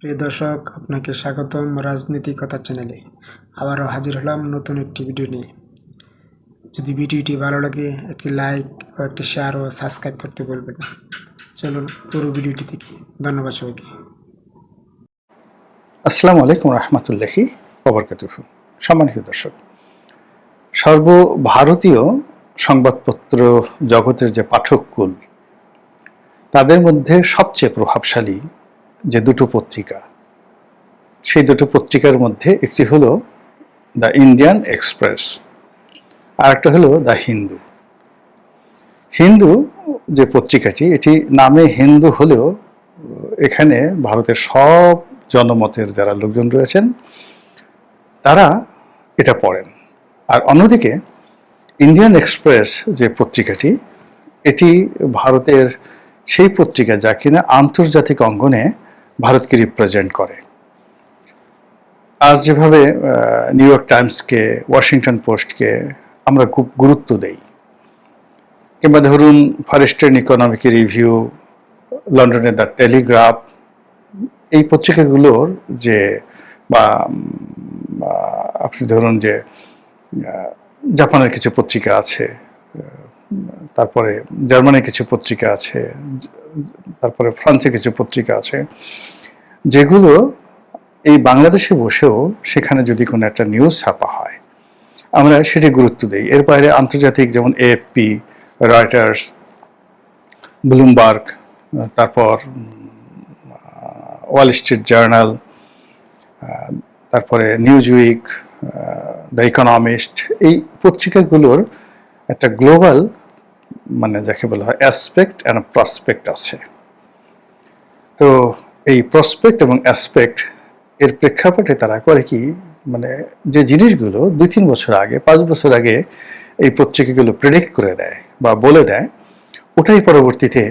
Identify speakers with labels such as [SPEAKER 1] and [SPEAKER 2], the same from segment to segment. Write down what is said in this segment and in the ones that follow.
[SPEAKER 1] প্রিয় দর্শক, আপনাকে স্বাগতম রাজনীতি কথা চ্যানেলে। আবারও হাজির হলাম নতুন একটি ভিডিও নিয়ে। যদি ভিডিওটি ভালো লাগে একটি লাইক ও একটি শেয়ার ও সাবস্ক্রাইব করতে বলবেন না। চলুন পুরো ভিডিওটি দেখি। ধন্যবাদ সবাইকে।
[SPEAKER 2] আসসালামু আলাইকুম রহমতুল্লাহি ওবরকাতুহু। সম্মানিত দর্শক, সর্বভারতীয় সংবাদপত্র জগতের যে পাঠককুল, তাদের মধ্যে সবচেয়ে প্রভাবশালী যে দুটো পত্রিকা, সেই দুটো পত্রিকার মধ্যে একটি হলো দ্য ইন্ডিয়ান এক্সপ্রেস, আর একটা হলো দ্য হিন্দু। হিন্দু যে পত্রিকাটি, এটি নামে হিন্দু হলেও এখানে ভারতের সব জনমতের যারা লোকজন রয়েছেন তারা এটা পড়েন। আর অন্যদিকে ইন্ডিয়ান এক্সপ্রেস যে পত্রিকাটি, এটি ভারতের সেই পত্রিকা যা কিনা আন্তর্জাতিক অঙ্গনে ভারতকে রিপ্রেজেন্ট করে। আজ যেভাবে নিউ ইয়র্ক টাইমসকে, ওয়াশিংটন পোস্টকে আমরা খুব গুরুত্ব দেই, কিংবা ধরুন ফরেস্টার্ন ইকোনমিক রিভিউ, লন্ডনের দ্য টেলিগ্রাফ, এই পত্রিকাগুলোর যে বা আপনি ধরুন যে জাপানের কিছু পত্রিকা আছে, তারপরে জার্মানির কিছু পত্রিকা আছে, তারপরে ফ্রান্সের কিছু পত্রিকা আছে, যেগুলো এই বাংলাদেশে বসেও সেখানে যদি কোনো একটা নিউজ ছাপা হয় আমরা সেটি গুরুত্ব দিই। এর বাইরে আন্তর্জাতিক যেমন এএফপি, রয়টার্স, ব্লুমবার্গ, তারপর ওয়াল স্ট্রিট জার্নাল, তারপরে নিউজ উইক, দ্য ইকোনমিস্ট, এই পত্রিকাগুলোর একটা গ্লোবাল, মানে যাকে বলা হয় অ্যাসপেক্ট অ্যান্ড প্রসপেক্ট আছে। তো এই প্রসপেক্ট এবং অ্যাসপেক্ট এর প্রেক্ষাপটে তারা করে কি, মানে যে জিনিসগুলো 2-3 বছর আগে, 5 বছর আগে এই পত্রিকাগুলো প্রেডিক্ট করে দেয় বা বলে দেয়, ওটাই পরবর্তীতে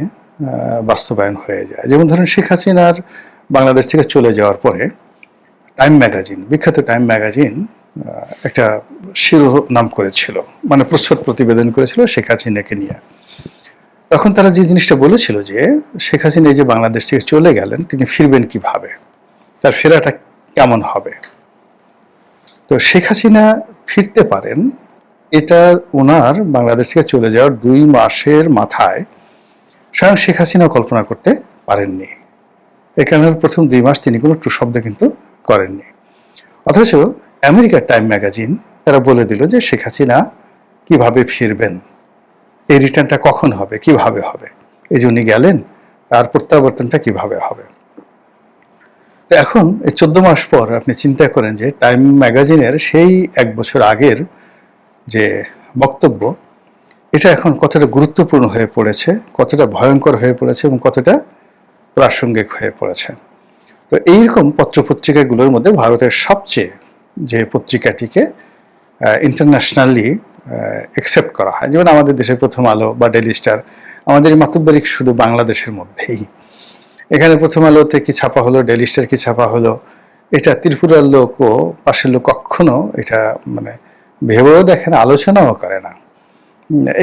[SPEAKER 2] বাস্তবায়ন হয়ে যায়। যেমন ধরুন শেখ হাসিনার বাংলাদেশ থেকে চলে যাওয়ার পরে টাইম ম্যাগাজিন, বিখ্যাত টাইম ম্যাগাজিন একটা শিরোনাম করেছিল, মানে প্রচ্ছদ প্রতিবেদন করেছিল শেখ হাসিনাকে নিয়ে। তখন তারা যে জিনিসটা বলেছিল যে শেখ হাসিনা এই যে বাংলাদেশ থেকে চলে গেলেন, তিনি ফিরবেন কিভাবে, তার ফেরাটা কেমন হবে। তো শেখ হাসিনা ফিরতে পারেন, এটা ওনার বাংলাদেশ থেকে চলে যাওয়ার 2 মাসের মাথায় স্বয়ং শেখ হাসিনা কল্পনা করতে পারেননি। এই কারণে প্রথম 2 মাস তিনি কোনো টু শব্দ কিন্তু করেননি। অথচ আমেরিকার টাইম ম্যাগাজিন তারা বলে দিল যে শেখ হাসিনা কিভাবে ফিরবেন, এই রিটার্নটা কখন হবে, কিভাবে হবে, এই যে উনি গেলেন তার প্রত্যাবর্তনটা কিভাবে হবে। তো এখন এই 14 মাস পর আপনি চিন্তা করেন যে টাইম ম্যাগাজিনের সেই 1 বছর আগের যে বক্তব্য, এটা এখন কতটা গুরুত্বপূর্ণ হয়ে পড়েছে, কতটা ভয়ঙ্কর হয়ে পড়েছে এবং কতটা প্রাসঙ্গিক হয়ে পড়েছে। তো এইরকম পত্রপত্রিকাগুলোর মধ্যে ভারতের সবচেয়ে যে পত্রিকাটিকে ইন্টারন্যাশনালি অ্যাকসেপ্ট করা হয়, যেমন আমাদের দেশের প্রথম আলো বা ডেইলি স্টার, আমাদের মাতব্বরিক শুধু বাংলাদেশের মধ্যেই। এখানে প্রথম আলোতে কি ছাপা হলো, ডেইলি স্টার কি ছাপা হলো, এটা ত্রিপুরার লোক ও পাশের লোক কখনো এটা মানে ভেবেও দেখে না, আলোচনাও করে না।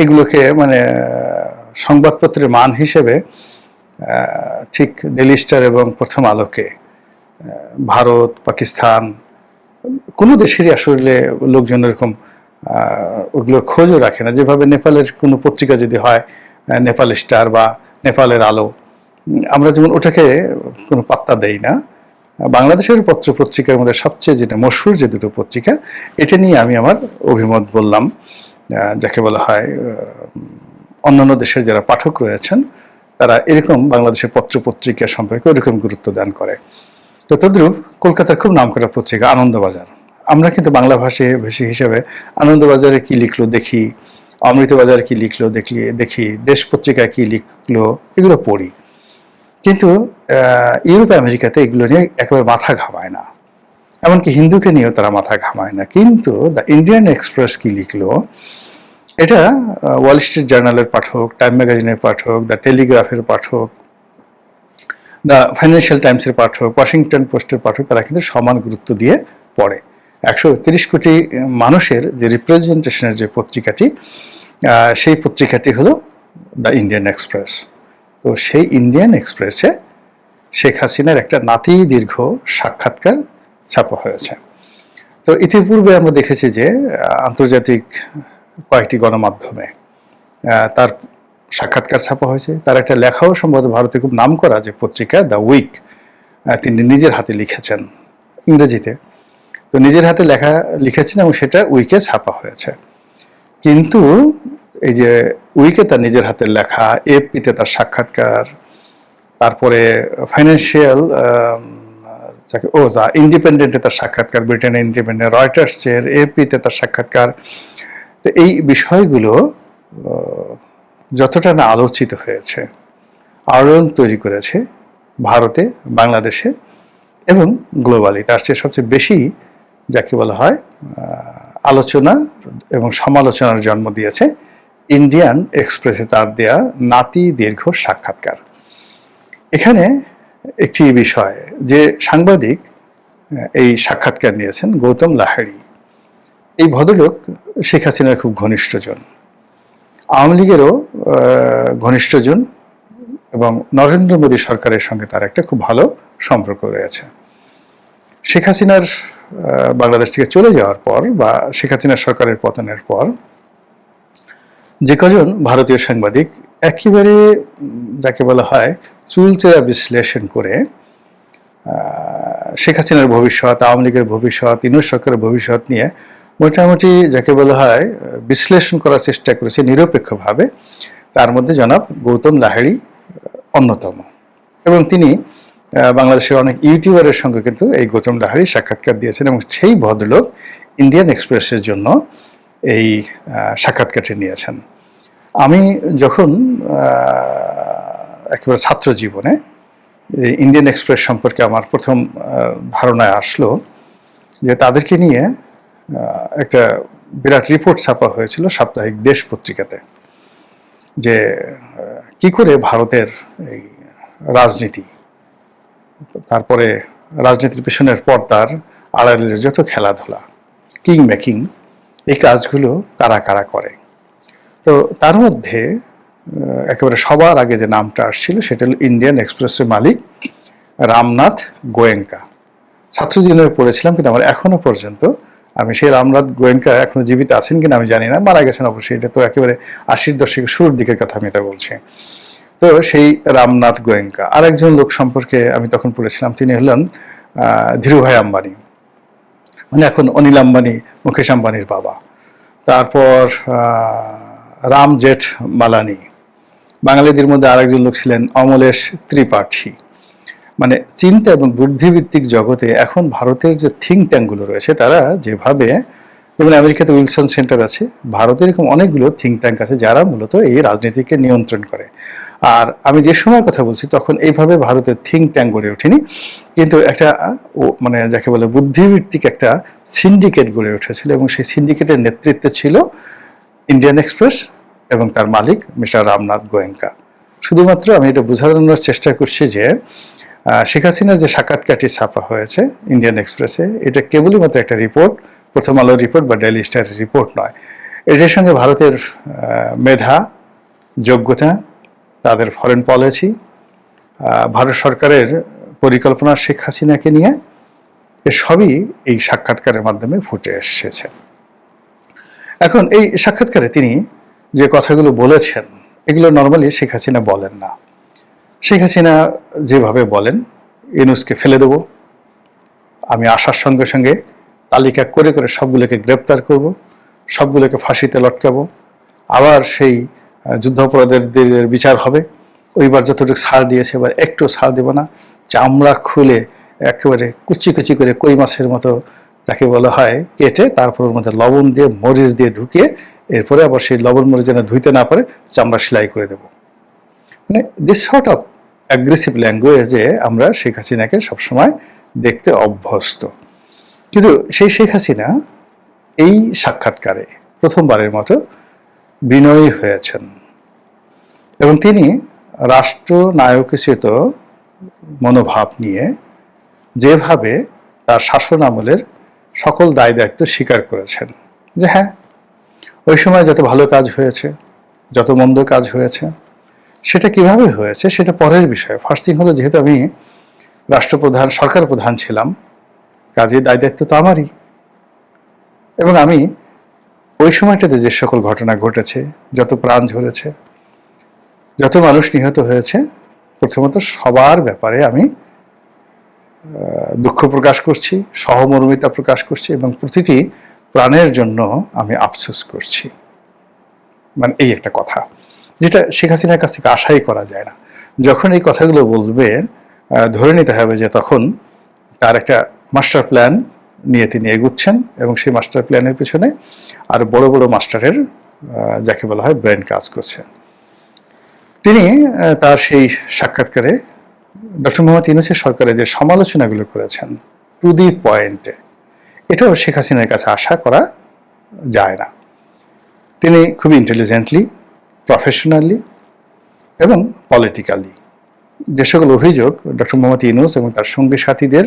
[SPEAKER 2] এগুলোকে মানে সংবাদপত্রের মান হিসেবে ঠিক ডেইলি স্টার এবং প্রথম আলোকে ভারত, পাকিস্তান, কোনো দেশেরই আসলে লোকজন এরকম ওগুলোর খোঁজও রাখে না। যেভাবে নেপালের কোনো পত্রিকা যদি হয়, নেপাল স্টার বা নেপালের আলো, আমরা যেমন ওটাকে কোনো পাত্তা দেই না। বাংলাদেশের পত্রিকার মধ্যে সবচেয়ে যেটা মশহুর যে দুটো পত্রিকা, এটা নিয়ে আমি আমার অভিমত বললাম, যাকে বলা হয় অন্যান্য দেশের যারা পাঠক রয়েছেন তারা এরকম বাংলাদেশের পত্রিকা সম্পর্কে ওরকম গুরুত্ব দান করে। তো তদ্রূপ কলকাতার খুব নামকরা পত্রিকা আনন্দবাজার, আমরা কিন্তু বাংলা ভাষী হিসেবে আনন্দবাজারে কি লিখলো দেখি, অমৃতবাজার কি লিখলো দেখি, দেশ পত্রিকায় কি লিখলো, এগুলো পড়ি। কিন্তু ইউরোপ আমেরিকাতে এগুলো নিয়ে একেবারে মাথা ঘামায় না, এমনকি হিন্দুকে নিয়েও তারা মাথা ঘামায় না। কিন্তু দ্য ইন্ডিয়ান এক্সপ্রেস কি লিখলো, এটা ওয়াল স্ট্রিট জার্নালের পাঠক, টাইম ম্যাগাজিনের পাঠক, দ্য টেলিগ্রাফের পাঠক, দ্য ফাইন্যান্সিয়াল টাইমসের পাঠক, ওয়াশিংটন পোস্টের পাঠক, তারা কিন্তু সমান গুরুত্ব দিয়ে পড়ে। 130 কোটি মানুষের যে রিপ্রেজেন্টেশনের যে পত্রিকাটি, সেই পত্রিকাটি হলো দ্য ইন্ডিয়ান এক্সপ্রেস। তো সেই ইন্ডিয়ান এক্সপ্রেসে শেখ হাসিনার একটা নাতি দীর্ঘ সাক্ষাৎকার ছাপা হয়েছে। তো ইতিপূর্বে আমরা দেখেছি যে আন্তর্জাতিক কয়েকটি গণমাধ্যমে তার সাক্ষাৎকার ছাপা হয়েছে। তার একটা লেখাও সম্ভবত ভারতে খুব নামকরা যে পত্রিকা দ্য উইক, তিনি নিজের হাতে লিখেছেন ইংরেজিতে। তো নিজের হাতে লিখেছেন এবং সেটা উইকে ছাপা হয়েছে। কিন্তু এই যে উইকে তার নিজের হাতের লেখা, এএফপিতে তার সাক্ষাৎকার, তারপরে ফাইন্যান্সিয়াল ইন্ডিপেন্ডেন্টে তার সাক্ষাৎকার, ব্রিটেনের ইন্ডিপেন্ডেন্ট, রয়টার্সের, এএফপিতে তার সাক্ষাৎকার। তো এই বিষয়গুলো যতটা না আলোচিত হয়েছে, আলোড়ন তৈরি করেছে ভারতে, বাংলাদেশে এবং গ্লোবালি, তার চেয়ে সবচেয়ে বেশি যাকে বলা হয় আলোচনা এবং সমালোচনার জন্ম দিয়েছে ইন্ডিয়ান এক্সপ্রেসে তার দেয়া নাতি দীর্ঘ সাক্ষাৎকার। এখানে একটি বিষয় যে সাংবাদিক এই সাক্ষাৎকার নিয়েছেন, গৌতম লাহিড়ী, এই ভদ্রলোক শেখ হাসিনার খুব ঘনিষ্ঠজন, আওয়ামী লীগেরও ঘনিষ্ঠজন এবং নরেন্দ্র মোদী সরকারের সঙ্গে তার একটা খুব ভালো সম্পর্ক রয়েছে। শেখ হাসিনার বাংলাদেশ থেকে চলে যাওয়ার পর বা শেখ হাসিনার সরকারের পতনের পর যে কজন ভারতীয় সাংবাদিক একেবারে যাকে বলা হয় চুলচেরা বিশ্লেষণ করে শেখ হাসিনার ভবিষ্যৎ, আওয়ামী লীগের ভবিষ্যৎ, ইউনূস সরকারের ভবিষ্যৎ নিয়ে মোটামুটি যাকে বলা হয় বিশ্লেষণ করার চেষ্টা করেছে নিরপেক্ষভাবে, তার মধ্যে জনাব গৌতম লাহিড়ী অন্যতম। এবং তিনি বাংলাদেশের অনেক ইউটিউবারের সঙ্গে কিন্তু এই গৌতম লাহিড়ী সাক্ষাৎকার দিয়েছেন এবং সেই ভদ্রলোক ইন্ডিয়ান এক্সপ্রেসের জন্য এই সাক্ষাৎকারটি নিয়েছেন। আমি যখন একেবারে ছাত্র জীবনে ইন্ডিয়ান এক্সপ্রেস সম্পর্কে আমার প্রথম ধারণায় আসলো যে তাদেরকে নিয়ে একটা বিরাট রিপোর্ট ছাপা হয়েছিল সাপ্তাহিক দেশ পত্রিকাতে, যে কি করে ভারতের এই রাজনীতি, তারপরে রাজনীতির পেছনের পর্দার আড়ালের যত খেলাধুলা, কিং মেকিং, এই কাজগুলো কারা কারা করে। তো তার মধ্যে একেবারে সবার আগে যে নামটা আসছিল সেটা হলো ইন্ডিয়ান এক্সপ্রেসের মালিক রামনাথ গোয়েঙ্কা। ছাত্র জীবনে পড়েছিলাম, কিন্তু আমার এখনো পর্যন্ত আমি সেই রামনাথ গোয়েঙ্কা এখনো জীবিত আছেন কিনা আমি জানি না, মারা গেছেন অবশ্যই, এটা তো একেবারে 80-র দশকের শুরুর দিকের কথা আমি এটা বলছি। তো সেই রামনাথ গোয়েঙ্কা, আর একজন লোক সম্পর্কে আমি তখন পড়েছিলাম, তিনি হলেন ধীরুভাই আম্বানি, মানে এখন অনিল আম্বানি, মুকেশ আম্বানির বাবা। তারপর রাম জেঠ মালানি। বাঙালিদের মধ্যে আরেকজন লোক ছিলেন অমলেশ ত্রিপাঠী। মানে চিন্তা এবং বুদ্ধিভিত্তিক জগতে এখন ভারতের যে থিঙ্ক ট্যাঙ্কগুলো রয়েছে, তারা যেভাবে, যেমন আমেরিকাতে উইলসন সেন্টার আছে, ভারতে এরকম অনেকগুলো থিঙ্ক ট্যাঙ্ক আছে যারা মূলত এই রাজনীতিকে নিয়ন্ত্রণ করে। আর আমি যে সময়ের কথা বলছি তখন এইভাবে ভারতের থিঙ্ক ট্যাঙ্ক গড়ে ওঠেনি, কিন্তু একটা মানে যাকে বলে বুদ্ধিভিত্তিক একটা সিন্ডিকেট গড়ে উঠেছিল এবং সেই সিন্ডিকেটের নেতৃত্বে ছিল ইন্ডিয়ান এক্সপ্রেস এবং তার মালিক মিস্টার রামনাথ গোয়েঙ্কা। শুধুমাত্র আমি এটা বোঝানোর চেষ্টা করছি যে শেখ হাসিনার যে সাক্ষাৎকারটি ছাপা হয়েছে ইন্ডিয়ান এক্সপ্রেসে, এটা কেবলই মাত্র একটা রিপোর্ট, প্রথম আলোর রিপোর্ট বা ডেইলি স্টারের রিপোর্ট নয়। এটার সঙ্গে ভারতের মেধা, যোগ্যতা, তাদের ফরেন পলিসি, ভারত সরকারের পরিকল্পনা শেখ হাসিনাকে নিয়ে, সবই এই সাক্ষাৎকারের মাধ্যমে ফুটে এসেছে। এখন এই সাক্ষাৎকারে তিনি যে কথাগুলো বলেছেন, এগুলো নর্মালি শেখ হাসিনা বলেন না। শেখ হাসিনা যেভাবে বলেন, ইউনূসকে ফেলে দেব, আমি আসার সঙ্গে সঙ্গে তালিকা করে করে সবগুলোকে গ্রেপ্তার করব, সবগুলোকে ফাঁসিতে লটকাবো, আবার সেই যুদ্ধাপরাধীদের বিচার হবে, ওইবার যতটুকু ছাড় দিয়েছে এবার একটু ছাড় দেব না, চামড়া খুলে একেবারে কুচি কুচি করে কই মাছের মতো তাকে বলা হয় কেটে, তারপর ওর মধ্যে লবণ দিয়ে মরিচ দিয়ে ঢুকিয়ে এরপরে আবার সেই লবণ মরিচ যেন ধুইতে না পারে চামড়া সেলাই করে দেব। মানে দিস সর্ট অফ অ্যাগ্রেসিভ ল্যাঙ্গুয়েজে আমরা শেখ হাসিনাকে সবসময় দেখতে অভ্যস্ত। কিন্তু সেই শেখ হাসিনা এই সাক্ষাৎকারে প্রথমবারের মতো বিনয়ী হয়েছেন এবং তিনি রাষ্ট্রনায়কোচিত মনোভাব নিয়ে যেভাবে তার শাসন আমলের সকল দায় দায়িত্ব স্বীকার করেছেন, যে হ্যাঁ ওই সময় যত ভালো কাজ হয়েছে, যত মন্দ কাজ হয়েছে, সেটা কিভাবে হয়েছে সেটা পরের বিষয়। ফার্স্ট থিং হলো, যেহেতু আমি রাষ্ট্রপ্রধান, সরকার প্রধান ছিলাম, কাজে দায় দায়িত্ব তো আমারই। এবং আমি ওই সময়টাতে যে সকল ঘটনা ঘটেছে, যত প্রাণ ঝরেছে, যত মানুষ নিহত হয়েছে, প্রথমত সবার ব্যাপারে আমি দুঃখ প্রকাশ করছি, সহমর্মিতা প্রকাশ করছি এবং প্রতিটি প্রাণের জন্য আমি আফসোস করছি। মানে এই একটা কথা, যেটা শেখ হাসিনার কাছ থেকে আশাই করা যায় না। যখন এই কথাগুলো বলবে, ধরে নিতে হবে যে তখন তার একটা মাস্টার প্ল্যান নিয়ে তিনি এগুচ্ছেন এবং সেই মাস্টার প্ল্যানের পিছনে আর বড় বড় মাস্টারের যাকে বলা হয় ব্রেন কাজ করছে। তিনি তার সেই সাক্ষাৎকারে ডক্টর মোহাম্মদ ইউনূসের সরকারের যে সমালোচনাগুলো করেছেন টু দি পয়েন্টে, এটাও শেখ হাসিনার কাছে আশা করা যায় না। তিনি খুবই ইন্টেলিজেন্টলি, প্রফেশনালি এবং পলিটিক্যালি যে সকল অভিযোগ ডক্টর মোহাম্মদ ইউনূস এবং তার সঙ্গী সাথীদের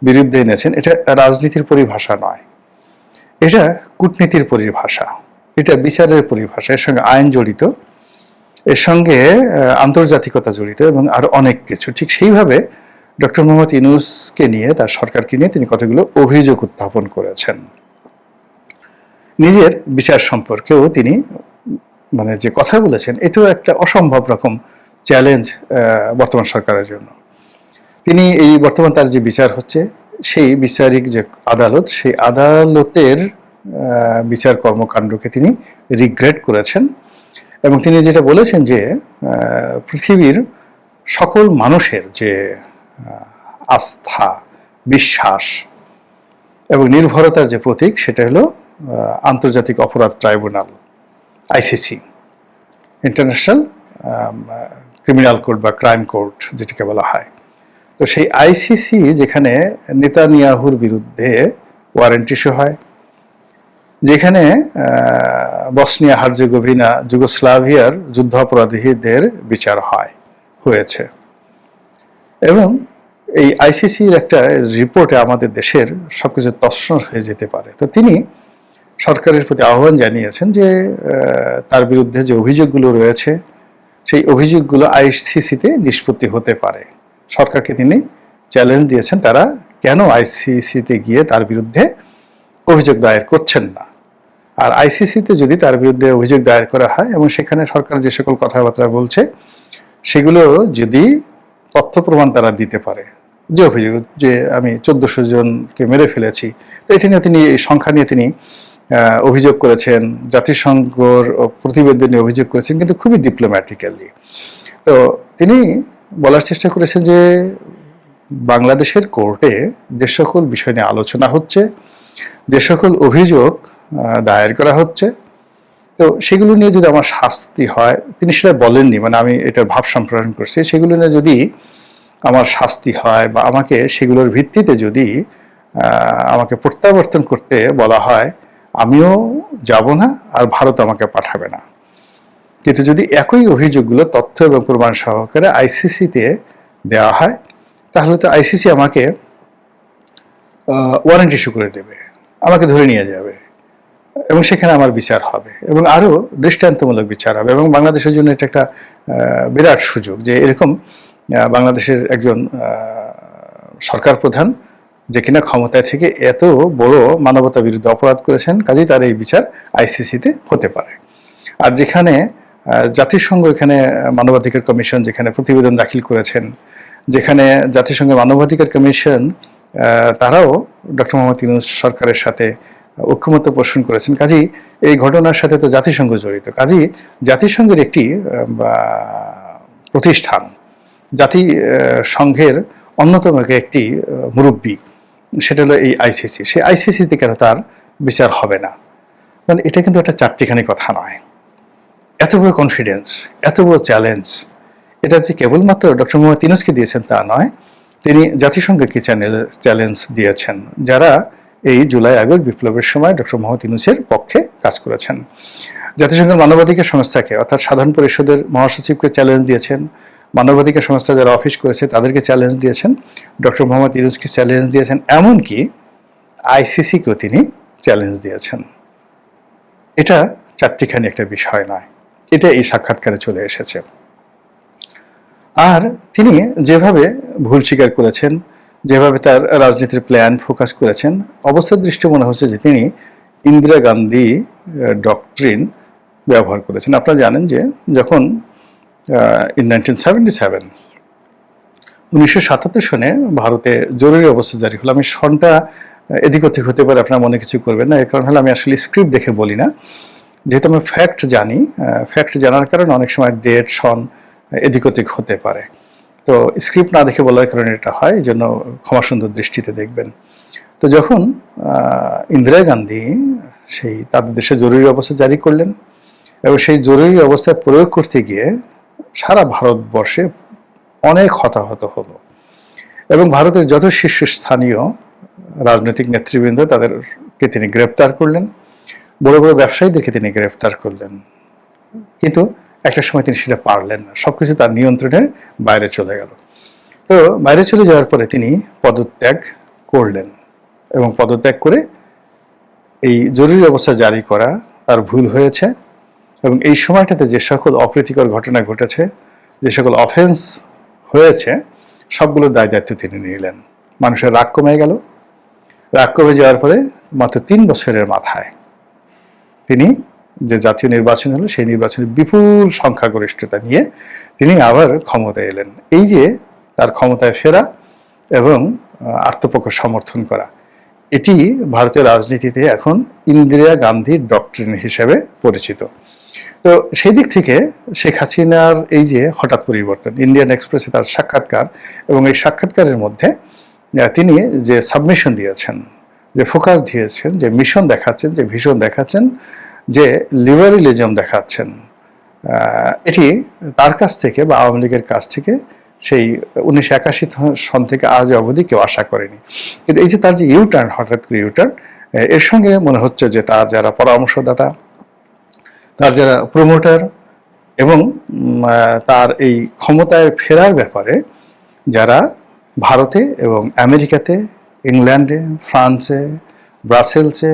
[SPEAKER 2] বিরুদ্ধে এনেছেন, এটা রাজনীতির পরিভাষা নয়, এটা কূটনীতির পরিভাষা, এটা বিচারের পরিভাষা। এর সঙ্গে আইন জড়িত, এর সঙ্গে আন্তর্জাতিকতা জড়িত এবং আরো অনেক কিছু। ঠিক সেইভাবে ডক্টর মোহাম্মদ ইউনূসকে নিয়ে, তার সরকারকে নিয়ে তিনি কতগুলো অভিযোগ উত্থাপন করেছেন। নিজের বিচার সম্পর্কেও তিনি মানে যে কথা বলেছেন, এটাও একটা অসম্ভব রকম চ্যালেঞ্জ বর্তমান সরকারের জন্য। তিনি এই বর্তমান তার যে বিচার হচ্ছে, সেই বিচারিক যে আদালত, সেই আদালতের বিচার কর্মকাণ্ডকে তিনি রিগ্রেট করেছেন এবং তিনি যেটা বলেছেন যে পৃথিবীর সকল মানুষের যে আস্থা, বিশ্বাস এবং নির্ভরতার যে প্রতীক, সেটা হলো আন্তর্জাতিক অপরাধ tribunal, ICC, international criminal court বা ক্রাইম কোর্ট যেটাকে বলা হয়। তো সেই আইসিসি যেখানে নেতানিয়াহুর বিরুদ্ধে ওয়ারেন্ট ইস্যু হয়, যেখানে বসনিয়া হার্জেগোভিনা, যুগোস্লাভিয়ার যুদ্ধ অপরাধীদের বিচার হয়েছে এবং এই আইসিসির একটা রিপোর্টে আমাদের দেশের সবকিছু তছনছ হয়ে যেতে পারে। তো তিনি সরকারের প্রতি আহ্বান জানিয়েছেন যে তার বিরুদ্ধে যে অভিযোগগুলো রয়েছে, সেই অভিযোগগুলো আইসিসিতে নিষ্পত্তি হতে পারে। সরকারকে তিনি চ্যালেঞ্জ দিয়েছেন, তারা কেন আইসিসিতে গিয়ে তার বিরুদ্ধে অভিযোগ দায়ের করছেন না। আর আইসিসিতে যদি তার বিরুদ্ধে অভিযোগ দায়ের করা হয় এবং সেখানে সরকার যে সকল কথাবার্তা বলছে, সেগুলো যদি তথ্য প্রমাণ তারা দিতে পারে, যে অভিযোগ যে আমি 1400 জনকে মেরে ফেলেছি, তো এটা নিয়ে তিনি, এই সংখ্যা নিয়ে তিনি অভিযোগ করেছেন, জাতিসংঘর প্রতিবেদন নিয়ে অভিযোগ করেছেন, কিন্তু খুবই ডিপ্লোম্যাটিক্যালি। তো তিনি বলার চেষ্টা করেছেন যে বাংলাদেশের কোর্টে যে সকল বিষয় নিয়ে আলোচনা হচ্ছে, যে সকল অভিযোগ দায়ের করা হচ্ছে, তো সেগুলো নিয়ে যদি আমার শাস্তি হয়, তিনি সেটা বলেননি, মানে আমি এটার ভাব সম্প্রসারণ করছি, সেগুলো নিয়ে যদি আমার শাস্তি হয় বা আমাকে সেগুলোর ভিত্তিতে যদি আমাকে প্রত্যাবর্তন করতে বলা হয়, আমিও যাব না আর ভারত আমাকে পাঠাবে না। কিন্তু যদি একই অভিযোগগুলো তথ্য এবং প্রমাণ সহকারে আইসিসিতে দেওয়া হয়, তাহলে তো আইসিসি আমাকে ওয়ারেন্ট ইস্যু করে দেবে, আমাকে ধরে নিয়ে যাবে এবং সেখানে আমার বিচার হবে এবং আরও দৃষ্টান্তমূলক বিচার হবে। এবং বাংলাদেশের জন্য এটা একটা বিরাট সুযোগ যে এরকম বাংলাদেশের একজন সরকার প্রধান যে কিনা ক্ষমতায় থেকে এত বড় মানবতা বিরুদ্ধে অপরাধ করেছেন, কাজেই তার এই বিচার আইসিসিতে হতে পারে। আর যেখানে জাতিসংঘ, এখানে মানবাধিকার কমিশন যেখানে প্রতিবেদন দাখিল করেছেন, যেখানে জাতিসংঘের মানবাধিকার কমিশন তারাও ডক্টর মোহাম্মদ ইউনূস সরকারের সাথে ঐক্যমত্য পোষণ করেছেন, কাজেই এই ঘটনার সাথে তো জাতিসংঘ জড়িত। কাজেই জাতিসংঘের একটি প্রতিষ্ঠান, জাতিসংঘের অন্যতম একটি মুরব্বী, সেটা হলো এই আইসিসি। সেই আইসিসিতে কেন তার বিচার হবে না? মানে এটা কিন্তু একটা চারটিখানি কথা নয়। এত বড় কনফিডেন্স, এত বড় চ্যালেঞ্জ, এটা যে কেবলমাত্র ডক্টর মোহাম্মদ ইউনূসকে দিয়েছেন তা নয়, তিনি জাতিসংঘকে চ্যালেঞ্জ দিয়েছেন, যারা এই জুলাই আগস্ট বিপ্লবের সময় ডক্টর মোহাম্মদ ইউনূসের পক্ষে কাজ করেছেন। জাতিসংঘের মানবাধিকার সংস্থাকে, অর্থাৎ সাধারণ পরিষদের মহাসচিবকে চ্যালেঞ্জ দিয়েছেন, মানবাধিকার সংস্থা যারা অফিস করেছে তাদেরকে চ্যালেঞ্জ দিয়েছেন, ডক্টর মোহাম্মদ ইউনূসকে চ্যালেঞ্জ দিয়েছেন, এমনকি আইসিসিকেও তিনি চ্যালেঞ্জ দিয়েছেন। এটা চারটিখানি একটা বিষয় নয়, এটা এই সাক্ষাৎকারে চলে এসেছে। আর তিনি যেভাবে ভুল স্বীকার করেছেন, যেভাবে তার রাজনীতির প্ল্যান ফোকাস করেছেন, অবস্থার দৃষ্টি মনে হচ্ছে যে তিনি ইন্দিরা গান্ধী ডক্ট্রিন ব্যবহার করেছেন। আপনারা জানেন যে যখন ইন 1977 1977 সনে ভারতে জরুরি অবস্থা জারি হলো, আমি সনটা এদিক ওদিক হতে পারে, আপনারা মনে কিছু করবেন না, এর কারণ হলো আমি আসলে স্ক্রিপ্ট দেখে বলি না, যেহেতু আমি ফ্যাক্ট জানি। ফ্যাক্ট জানার কারণে অনেক সময় ডেট সন এদিক ওদিক হতে পারে, তো স্ক্রিপ্ট না দেখে বলার কারণে এটা হয়, এই জন্য ক্ষমা সুন্দর দৃষ্টিতে দেখবেন। তো যখন ইন্দিরা গান্ধী সেই তাদের দেশে জরুরি অবস্থা জারি করলেন এবং সেই জরুরি অবস্থা প্রয়োগ করতে গিয়ে সারা ভারতবর্ষে অনেক হতাহত হলো এবং ভারতের যত শীর্ষস্থানীয় রাজনৈতিক নেতৃবৃন্দ তাদেরকে তিনি গ্রেপ্তার করলেন, বড় বড় ব্যবসায়ীদেরকে তিনি গ্রেপ্তার করলেন, কিন্তু একটা সময় তিনি সেটা পারলেন না, সবকিছু তার নিয়ন্ত্রণের বাইরে চলে গেল। তো বাইরে চলে যাওয়ার পরে তিনি পদত্যাগ করলেন এবং পদত্যাগ করে এই জরুরি অবস্থা জারি করা তার ভুল হয়েছে এবং এই সময়টাতে যে সকল অপ্রীতিকর ঘটনা ঘটেছে, যে সকল অফেন্স হয়েছে, সবগুলোর দায় দায়িত্ব তিনি নিলেন। মানুষের রাগ কমে গেল। রাগ কমে যাওয়ার পরে মাত্র 3 বছরের মাথায় তিনি যে জাতীয় নির্বাচন হলো সেই নির্বাচনে বিপুল সংখ্যাগরিষ্ঠতা নিয়ে তিনি আবার ক্ষমতায় এলেন। এই যে তার ক্ষমতায় ফেরা এবং আত্মপক্ষ সমর্থন করা, এটি ভারতীয় রাজনীতিতে এখন ইন্দিরা গান্ধী ডক্ট্রিন হিসেবে পরিচিত। তো সেই দিক থেকে শেখ হাসিনার এই যে হঠাৎ পরিবর্তন, ইন্ডিয়ান এক্সপ্রেসে তার সাক্ষাৎকার এবং এই সাক্ষাৎকারের মধ্যে তিনি যে সাবমিশন দিয়েছেন, যে ফোকাস দিয়েছেন, যে মিশন দেখাচ্ছেন, যে ভিশন দেখাচ্ছেন, যে লিবারেলিজম দেখাচ্ছেন, এটি তার কাছ থেকে বা আওয়ামী লীগের কাছ থেকে সেই 1981 সন থেকে আজ অবধি কেউ আশা করেনি। কিন্তু এই যে তার যে ইউটার্ন, হঠাৎ করে ইউটার্ন, এর সঙ্গে মনে হচ্ছে যে তার যারা পরামর্শদাতা, তার যারা প্রমোটার এবং তার এই ক্ষমতায় ফেরার ব্যাপারে যারা ভারতে এবং আমেরিকাতে, ইংল্যান্ডে, ফ্রান্সে, ব্রাসেলসে,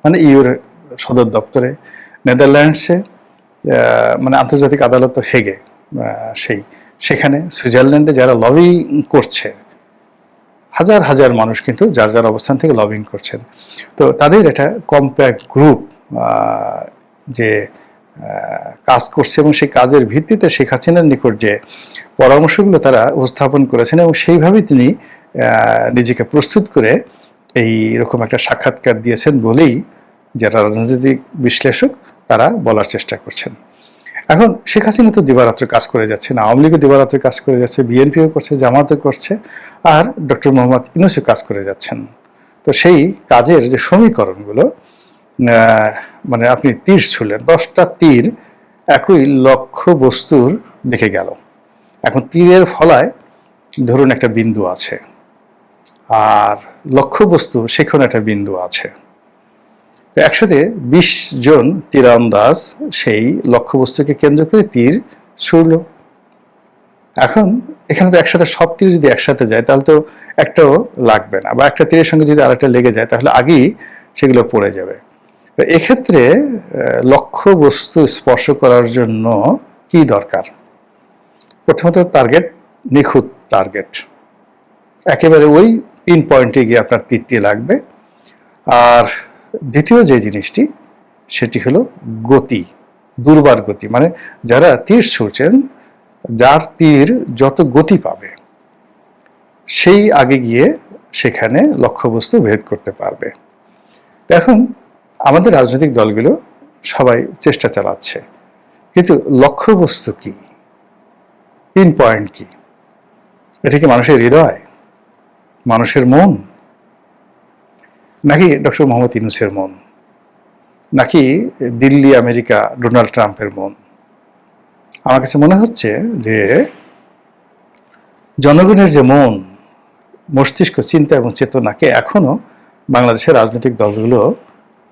[SPEAKER 2] মানে ইউর সদর দপ্তরে, নেদারল্যান্ডসে, মানে আন্তর্জাতিক আদালত হেগে, সেখানে সুইজারল্যান্ডে যারা লবি করছে, হাজার হাজার মানুষ কিন্তু যার যার অবস্থান থেকে লবিং করছেন। তো তাদের একটা কম্প্যাক্ট গ্রুপ যে কাজ করছে এবং সেই কাজের ভিত্তিতে শেখ হাসিনার নিকট যে পরামর্শগুলো তারা উপস্থাপন করেছেন এবং সেইভাবেই তিনি নিজেকে প্রস্তুত করে এই রকম একটা সাক্ষাৎকার দিয়েছেন বলেই যারা রাজনৈতিক বিশ্লেষক তারা বলার চেষ্টা করছেন। এখন শেখ হাসিনা তো দিবারাত্র কাজ করে যাচ্ছে, না আওয়ামী লীগও দিবারাত্র কাজ করে যাচ্ছে, বিএনপিও করছে, জামাতও করছে, আর ডক্টর মোহাম্মদ ইউনূসও কাজ করে যাচ্ছেন। তো সেই কাজের যে সমীকরণগুলো, মানে আপনি তীর ছুড়লেন, 10টা তীর একই লক্ষ্য বস্তুর দিকে গেল। এখন তীরের ফলায় ধরুন একটা বিন্দু আছে আর লক্ষ্যবস্তু সেখানে একটা বিন্দু আছে, তো একসাথে 20 জন তীরন্দাজ সেই লক্ষ্যবস্তুকে কেন্দ্র করে তীর ছুড়ল। এখন এখানে তো একসাথে সব তীর যদি একসাথে যায় তাহলে তো একটাও লাগবে না, বা একটা তীরের সঙ্গে যদি আরেকটা লেগে যায় তাহলে আগেই সেগুলো পড়ে যাবে। তো এক্ষেত্রে লক্ষ্যবস্তু স্পর্শ করার জন্য কি দরকার? প্রথমত টার্গেট, নিখুঁত টার্গেট, একেবারে ওই পিন পয়েন্টে গিয়ে আপনার তীরটি লাগবে। আর দ্বিতীয় যে জিনিসটি সেটি হলো গতি, দুর্বার গতি, মানে যারা তীর ছুড়ছেন, যার তীর যত গতি পাবে সেই আগে গিয়ে সেখানে লক্ষ্যবস্তু ভেদ করতে পারবে। এখন আমাদের রাজনৈতিক দলগুলো সবাই চেষ্টা চালাচ্ছে, কিন্তু লক্ষ্যবস্তু কি, পিন পয়েন্ট কি? এটা কি মানুষের হৃদয়, মানুষের মন, নাকি ডক্টর মোহাম্মদ ইউনূসের মন, নাকি দিল্লি আমেরিকা ডোনাল্ড ট্রাম্পের মন? আমার কাছে মনে হচ্ছে যে জনগণের যে মন, মস্তিষ্ক, চিন্তা এবং চেতনাকে এখনো বাংলাদেশের রাজনৈতিক দলগুলো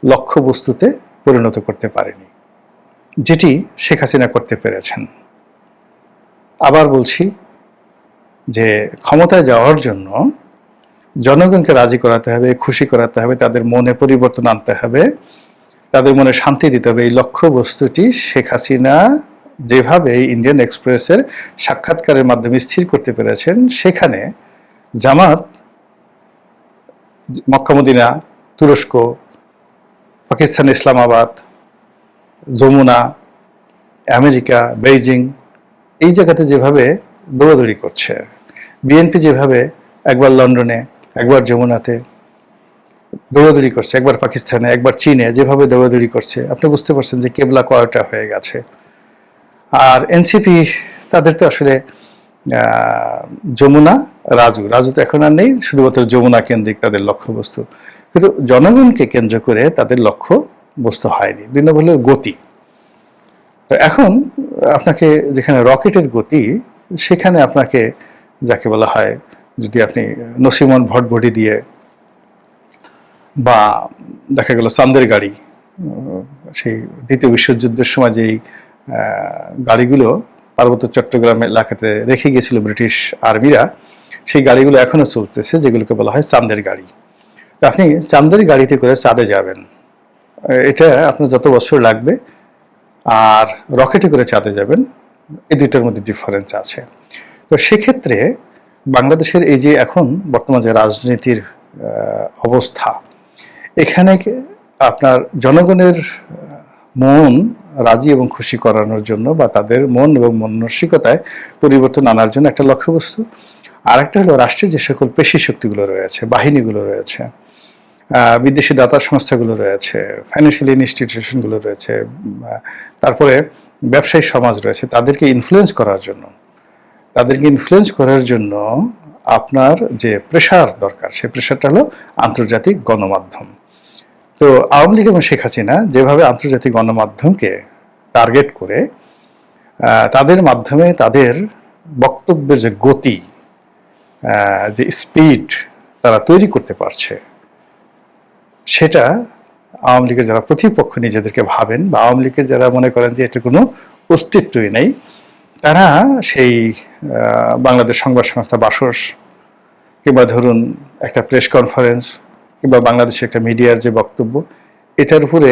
[SPEAKER 2] লক্ষ্যবস্তুতে পরিণত করতে পারেনি, যেটি শেখ হাসিনা করতে পেরেছেন। আবার বলছি যে ক্ষমতায় যাওয়ার জন্য জনগণকে রাজি করাতে হবে, খুশি করাতে হবে, তাদের মনে পরিবর্তন আনতে হবে, তাদের মনে শান্তি দিতে হবে। এই লক্ষ্যবস্তুটি শেখ হাসিনা যেভাবে ইন্ডিয়ান এক্সপ্রেসের সাক্ষাৎকারের মাধ্যমে স্থির করতে পেরেছেন, সেখানে জামাত মক্কা মদিনা, তুরস্ক, পাকিস্তান ইসলামাবাদ, যমুনা, আমেরিকা, বেইজিং, এই জায়গাতে যেভাবে দৌড়াদৌড়ি করছে, বিএনপি যেভাবে একবার লন্ডনে, একবার যমুনাতে দৌড়াদৌড়ি করছে, একবার পাকিস্তানে, একবার চীনে যেভাবে দৌড়াদৌড়ি করছে, আপনি বুঝতে পারছেন যে কেবলা কয়টা হয়ে গেছে। আর এনসিপি তাদের তো আসলে যমুনা, রাজু তো এখন আর নেই, শুধুমাত্র যমুনা কেন্দ্রিক তাদের লক্ষ্যবস্তু, কিন্তু জনগণকে কেন্দ্র করে তাদের লক্ষ্য বস্তু হয়নি। দুই নম্বর হলো গতি। তো এখন আপনাকে যেখানে রকেটের গতি, সেখানে আপনাকে যাকে বলা হয়, যদি আপনি নসিমন ভটভটি দিয়ে বা দেখা গেল চান্দের গাড়ি, সেই দ্বিতীয় বিশ্বযুদ্ধের সময় যেই গাড়িগুলো পার্বত্য চট্টগ্রাম এলাকাতে রেখে গিয়েছিল ব্রিটিশ আর্মিরা, সেই গাড়িগুলো এখনো চলতেছে, যেগুলোকে বলা হয় চান্দের গাড়ি। আপনি চান্দের গাড়িতে করে চাঁদে যাবেন, এটা আপনার যত বছর লাগবে, আর রকেটে করে চাঁদে যাবেন, এই দুইটার মধ্যে ডিফারেন্স আছে। তো সেক্ষেত্রে বাংলাদেশের এই যে এখন বর্তমান যে রাজনীতির অবস্থা, এখানে আপনার জনগণের মন রাজি এবং খুশি করানোর জন্য বা তাদের মন এবং মানসিকতায় পরিবর্তন আনার জন্য একটা লক্ষ্যবস্তু, আর একটা হলো রাষ্ট্রের যে সকল পেশি শক্তিগুলো রয়েছে, বাহিনীগুলো রয়েছে, বিদেশি দাতা সংস্থাগুলো রয়েছে, ফাইন্যান্সিয়াল ইনস্টিটিউশনগুলো রয়েছে, তারপরে ব্যবসায়ী সমাজ রয়েছে, তাদেরকে ইনফ্লুয়েন্স করার জন্য আপনার যে প্রেশার দরকার, সেই প্রেশারটা হলো আন্তর্জাতিক গণমাধ্যম। তো আওয়ামী লীগ এবং শেখ হাসিনা যেভাবে আন্তর্জাতিক গণমাধ্যমকে টার্গেট করে তাদের মাধ্যমে তাদের বক্তব্যের যে গতি, যে স্পিড তারা তৈরি করতে পারছে, সেটা আওয়ামী লীগের যারা প্রতিপক্ষ নিজেদেরকে ভাবেন, বা আওয়ামী লীগের যারা মনে করেন যে এটা কোনো অস্তিত্বই নেই, তারা সেই বাংলাদেশ সংবাদ সংস্থা বাসস, কিংবা ধরুন একটা প্রেস কনফারেন্স, কিংবা বাংলাদেশের একটা মিডিয়ার যে বক্তব্য, এটার উপরে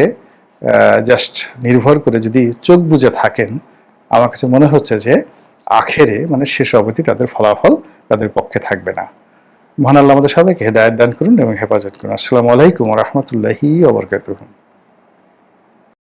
[SPEAKER 2] জাস্ট নির্ভর করে যদি চোখ বুজে থাকেন, আমার কাছে মনে হচ্ছে যে আখেরে মানে শেষ অবধি তাদের ফলাফল তাদের পক্ষে থাকবে না। মহান আল্লাহ আমাদের সবাইকে হেদায়েত দান করুন এবং হেফাজত করুন। আসসালামু আলাইকুম ওয়া রাহমাতুল্লাহি ওয়া বারাকাতুহু।